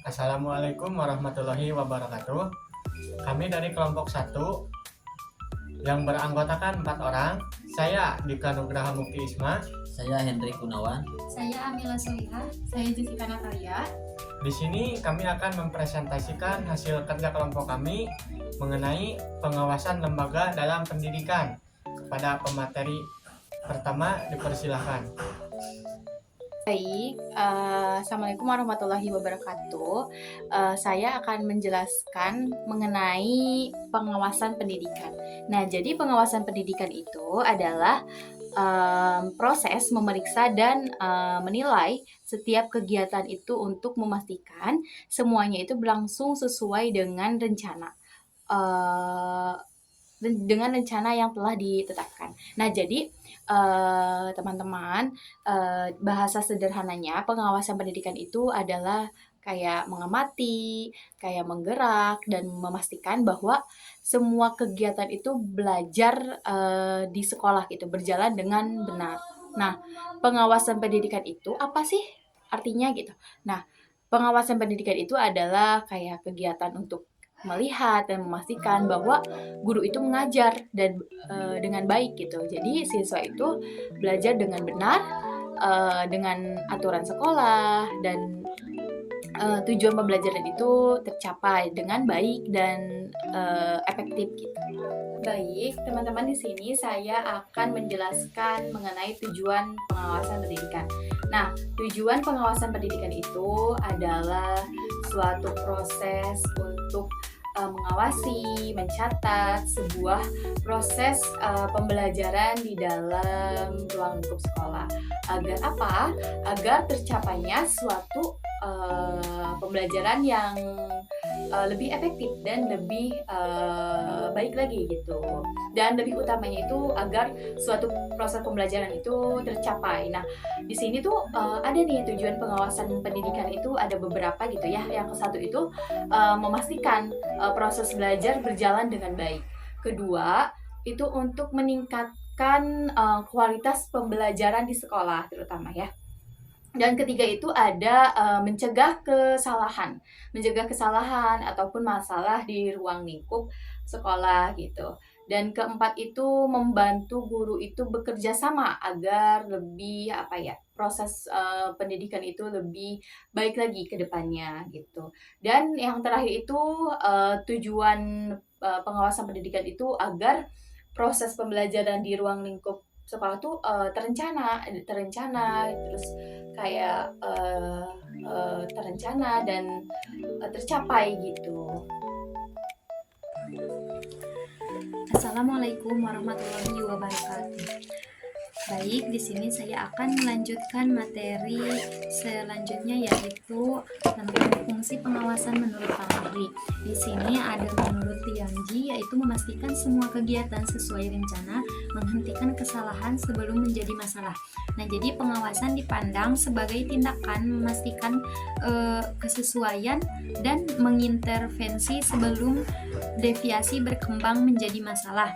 Assalamualaikum warahmatullahi wabarakatuh. Kami dari kelompok 1 yang beranggotakan 4 orang. Saya Dika Nugraha Mukti Isma. Saya Hendrik Gunawan. Saya Amila Solihah. Saya Jessica Natalia. Di sini kami akan mempresentasikan hasil kerja kelompok kami mengenai pengawasan lembaga dalam pendidikan. Kepada pemateri pertama dipersilahkan. Baik, Assalamualaikum warahmatullahi wabarakatuh. Saya akan menjelaskan mengenai pengawasan pendidikan. Nah, jadi pengawasan pendidikan itu adalah proses memeriksa dan menilai setiap kegiatan itu untuk memastikan semuanya itu berlangsung sesuai dengan rencana. Dengan rencana yang telah ditetapkan. Nah, jadi teman-teman, bahasa sederhananya pengawasan pendidikan itu adalah kayak mengamati, kayak menggerak dan memastikan bahwa semua kegiatan itu belajar di sekolah gitu berjalan dengan benar. Nah, pengawasan pendidikan itu apa sih artinya gitu? Nah, pengawasan pendidikan itu adalah kayak kegiatan untuk melihat dan memastikan bahwa guru itu mengajar dan dengan baik gitu. Jadi siswa itu belajar dengan benar dengan aturan sekolah dan tujuan pembelajaran itu tercapai dengan baik dan efektif gitu. Baik, teman-teman, di sini saya akan menjelaskan mengenai tujuan pengawasan pendidikan. Nah, tujuan pengawasan pendidikan itu adalah suatu proses untuk mengawasi, mencatat sebuah proses pembelajaran di dalam ruang lingkup sekolah. Agar apa? Agar tercapainya suatu pembelajaran yang lebih efektif dan lebih baik lagi gitu. Dan lebih utamanya itu agar suatu proses pembelajaran itu tercapai. Nah, di sini tuh ada nih tujuan pengawasan pendidikan itu ada beberapa gitu ya. Yang satu itu memastikan proses belajar berjalan dengan baik. Kedua, itu untuk meningkatkan kualitas pembelajaran di sekolah terutama ya. Dan ketiga itu ada mencegah kesalahan ataupun masalah di ruang lingkup sekolah gitu. Dan keempat itu membantu guru itu bekerja sama agar lebih proses pendidikan itu lebih baik lagi ke depannya gitu. Dan yang terakhir itu tujuan pengawasan pendidikan itu agar proses pembelajaran di ruang lingkup sekolah tuh terencana terus kayak terencana dan tercapai gitu. Assalamualaikum warahmatullahi wabarakatuh. Baik, di sini saya akan melanjutkan materi selanjutnya yaitu tentang fungsi pengawasan menurut Pak Firly. Di sini ada menurut Tianji yaitu memastikan semua kegiatan sesuai rencana, menghentikan kesalahan sebelum menjadi masalah. Nah, jadi pengawasan dipandang sebagai tindakan memastikan kesesuaian dan mengintervensi sebelum deviasi berkembang menjadi masalah.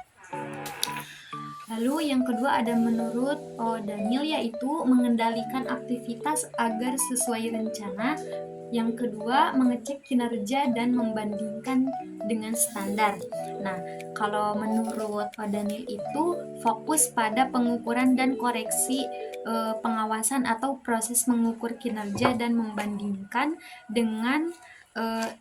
Lalu yang kedua ada menurut Daniel yaitu mengendalikan aktivitas agar sesuai rencana. Yang kedua mengecek kinerja dan membandingkan dengan standar. Nah, kalau menurut Daniel itu fokus pada pengukuran dan koreksi pengawasan atau proses mengukur kinerja dan membandingkan dengan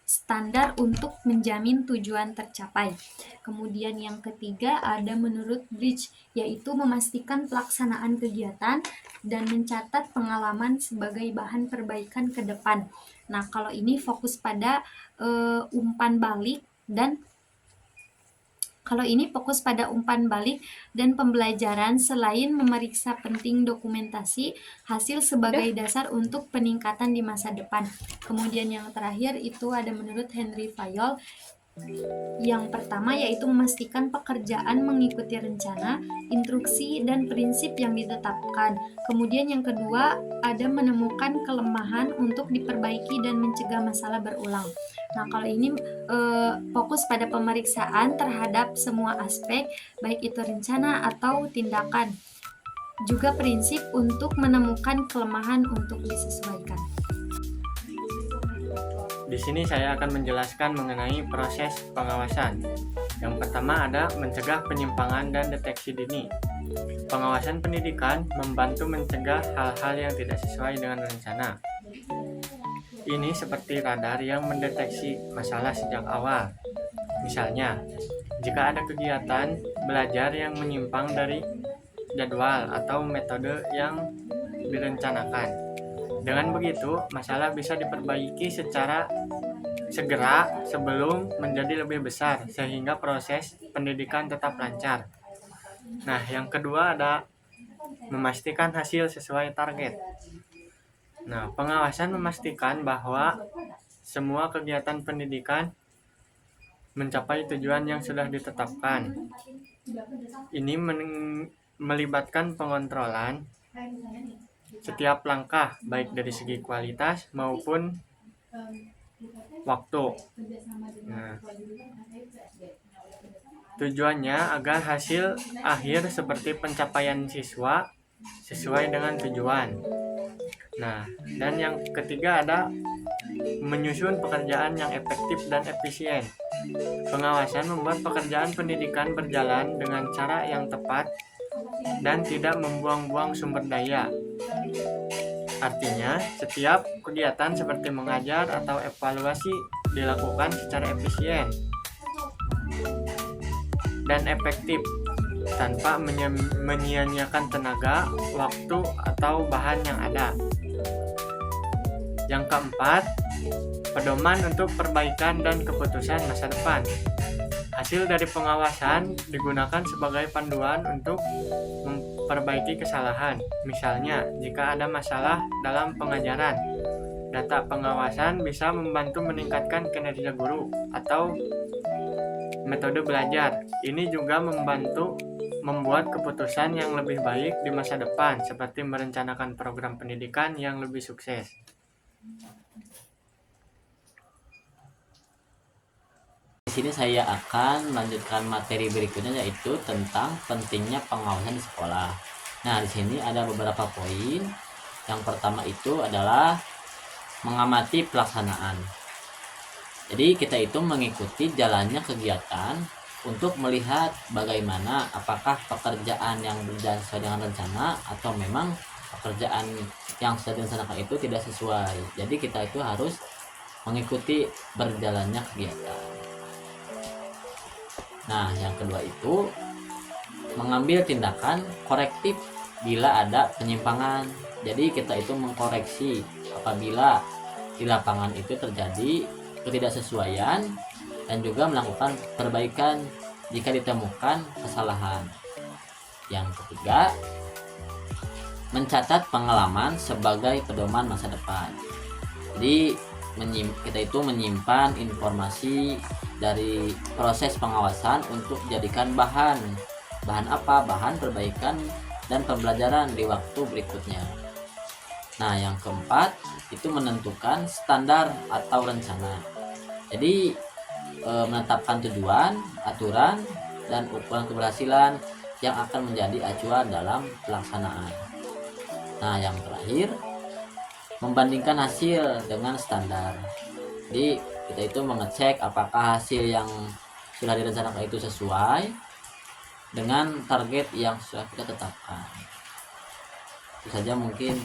standar untuk menjamin tujuan tercapai. Kemudian yang ketiga ada menurut Bridge yaitu memastikan pelaksanaan kegiatan dan mencatat pengalaman sebagai bahan perbaikan ke depan. Nah, kalau ini fokus pada umpan balik dan pembelajaran selain memeriksa penting dokumentasi hasil sebagai dasar untuk peningkatan di masa depan. Kemudian yang terakhir itu ada menurut Henry Fayol. Yang pertama yaitu memastikan pekerjaan mengikuti rencana, instruksi, dan prinsip yang ditetapkan. Kemudian yang kedua ada menemukan kelemahan untuk diperbaiki dan mencegah masalah berulang. Nah, kalau ini fokus pada pemeriksaan terhadap semua aspek, baik itu rencana atau tindakan. Juga prinsip untuk menemukan kelemahan untuk disesuaikan. Di sini saya akan menjelaskan mengenai proses pengawasan. Yang pertama ada mencegah penyimpangan dan deteksi dini. Pengawasan pendidikan membantu mencegah hal-hal yang tidak sesuai dengan rencana. Ini seperti radar yang mendeteksi masalah sejak awal. Misalnya, jika ada kegiatan belajar yang menyimpang dari jadwal atau metode yang direncanakan. Dengan begitu, masalah bisa diperbaiki secara segera sebelum menjadi lebih besar sehingga proses pendidikan tetap lancar. Nah, yang kedua ada memastikan hasil sesuai target. Nah, pengawasan memastikan bahwa semua kegiatan pendidikan mencapai tujuan yang sudah ditetapkan. Ini melibatkan pengontrolan setiap langkah, baik dari segi kualitas maupun waktu. Nah, tujuannya agar hasil akhir seperti pencapaian siswa sesuai dengan tujuan. Nah, dan yang ketiga ada menyusun pekerjaan yang efektif dan efisien. Pengawasan membuat pekerjaan pendidikan berjalan dengan cara yang tepat dan tidak membuang-buang sumber daya. Artinya, setiap kegiatan seperti mengajar atau evaluasi dilakukan secara efisien dan efektif tanpa menyia-nyiakan tenaga, waktu, atau bahan yang ada. Yang keempat, pedoman untuk perbaikan dan keputusan masa depan. Hasil dari pengawasan digunakan sebagai panduan untuk memperbaiki kesalahan. Misalnya, jika ada masalah dalam pengajaran, data pengawasan bisa membantu meningkatkan kinerja guru atau metode belajar. Ini juga membantu membuat keputusan yang lebih baik di masa depan, seperti merencanakan program pendidikan yang lebih sukses. Di sini saya akan melanjutkan materi berikutnya, yaitu tentang pentingnya pengawasan di sekolah. Nah, di sini ada beberapa poin. Yang pertama itu adalah mengamati pelaksanaan. Jadi kita itu mengikuti jalannya kegiatan untuk melihat bagaimana apakah pekerjaan yang berjalan sesuai dengan rencana atau memang pekerjaan yang sudah direncanakan itu tidak sesuai. Jadi kita itu harus mengikuti berjalannya kegiatan. Nah, yang kedua itu mengambil tindakan korektif bila ada penyimpangan. Jadi kita itu mengkoreksi apabila di lapangan itu terjadi ketidaksesuaian dan juga melakukan perbaikan jika ditemukan kesalahan. Yang ketiga, mencatat pengalaman sebagai pedoman masa depan. Jadi kita itu menyimpan informasi dari proses pengawasan untuk dijadikan bahan apa? Bahan perbaikan dan pembelajaran di waktu berikutnya. Nah, yang keempat itu menentukan standar atau rencana. Jadi menetapkan tujuan, aturan, dan ukuran keberhasilan yang akan menjadi acuan dalam pelaksanaan. Nah, yang terakhir, membandingkan hasil dengan standar. Jadi kita itu mengecek apakah hasil yang sudah direncanakan itu sesuai dengan target yang sudah kita tetapkan. Itu saja mungkin